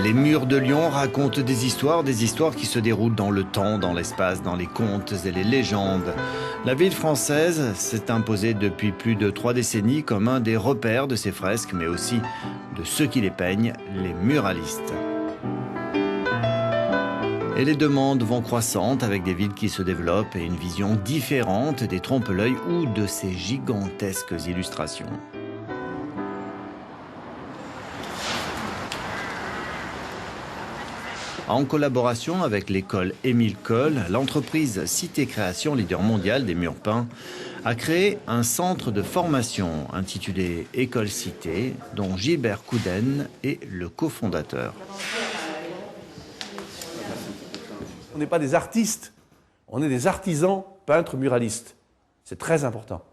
Les murs de Lyon racontent des histoires qui se déroulent dans le temps, dans l'espace, dans les contes et les légendes. La ville française s'est imposée depuis plus de 3 décennies comme un des repères de ces fresques, mais aussi de ceux qui les peignent, les muralistes. Et les demandes vont croissantes avec des villes qui se développent et une vision différente des trompe-l'œil ou de ces gigantesques illustrations. En collaboration avec l'école Émile Cohl, l'entreprise Cité Création, leader mondial des murs peints, a créé un centre de formation intitulé École Cité, dont Gilbert Couden est le cofondateur. On n'est pas des artistes, on est des artisans peintres muralistes. C'est très important.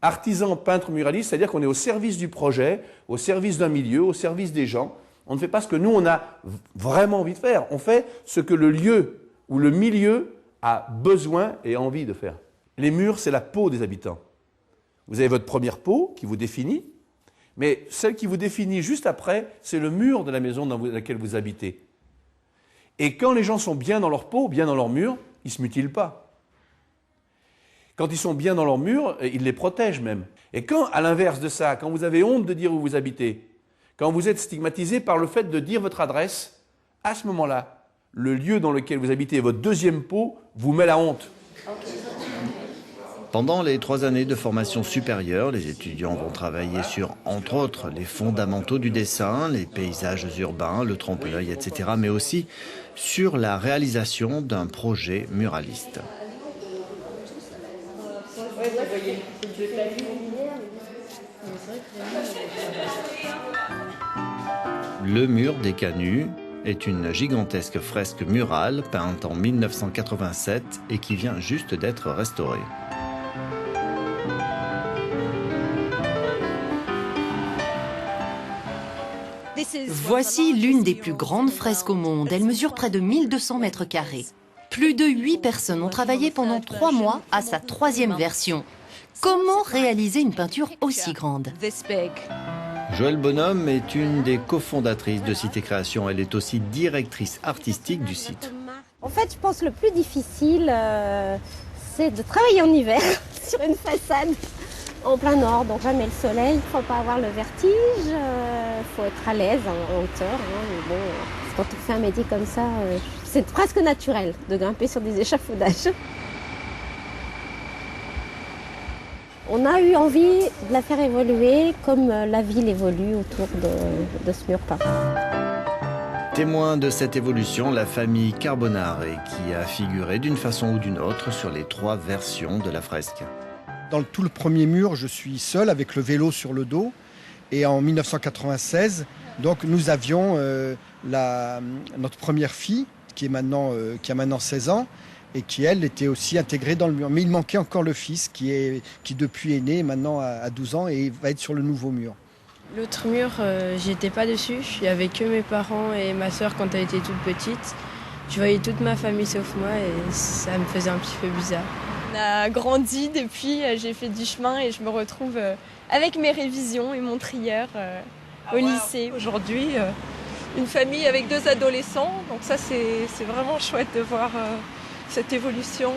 Artisans peintres muralistes, c'est-à-dire qu'on est au service du projet, au service d'un milieu, au service des gens. On ne fait pas ce que nous, on a vraiment envie de faire. On fait ce que le lieu ou le milieu a besoin et envie de faire. Les murs, c'est la peau des habitants. Vous avez votre première peau qui vous définit, mais celle qui vous définit juste après, c'est le mur de la maison dans laquelle vous habitez. Et quand les gens sont bien dans leur peau, bien dans leur mur, ils ne se mutilent pas. Quand ils sont bien dans leur mur, ils les protègent même. Et quand, à l'inverse de ça, quand vous avez honte de dire où vous habitez, quand vous êtes stigmatisé par le fait de dire votre adresse, à ce moment-là, le lieu dans lequel vous habitez, votre deuxième peau, vous met la honte. Pendant les 3 années de formation supérieure, les étudiants vont travailler sur, entre autres, les fondamentaux du dessin, les paysages urbains, le trompe-l'œil, etc., mais aussi sur la réalisation d'un projet muraliste. Le mur des Canuts est une gigantesque fresque murale peinte en 1987 et qui vient juste d'être restaurée. Voici l'une des plus grandes fresques au monde. Elle mesure près de 1200 mètres carrés. Plus de 8 personnes ont travaillé pendant 3 mois à sa 3e version. Comment réaliser une peinture aussi grande ? Joëlle Bonhomme est une des cofondatrices de Cité Création. Elle est aussi directrice artistique du site. En fait, je pense que le plus difficile, c'est de travailler en hiver sur une façade en plein nord. Donc jamais le soleil, il ne faut pas avoir le vertige, il faut être à l'aise en hauteur. Mais bon, quand on fait un métier comme ça, c'est presque naturel de grimper sur des échafaudages. On a eu envie de la faire évoluer comme la ville évolue autour de ce mur peint. Témoin de cette évolution, la famille Carbonare, qui a figuré d'une façon ou d'une autre sur les 3 versions de la fresque. Dans tout le premier mur, je suis seul avec le vélo sur le dos. Et en 1996, donc, nous avions notre première fille, qui a maintenant 16 ans, et qui, elle, était aussi intégrée dans le mur. Mais il manquait encore le fils, qui depuis est né, maintenant à 12 ans, et va être sur le nouveau mur. L'autre mur, j'étais pas dessus. Il n'y avait que mes parents et ma sœur quand elle était toute petite. Je voyais toute ma famille sauf moi et ça me faisait un petit peu bizarre. On a grandi depuis, j'ai fait du chemin et je me retrouve avec mes révisions et mon trieur au lycée. Aujourd'hui, une famille avec 2 adolescents, donc ça c'est vraiment chouette de voir cette évolution.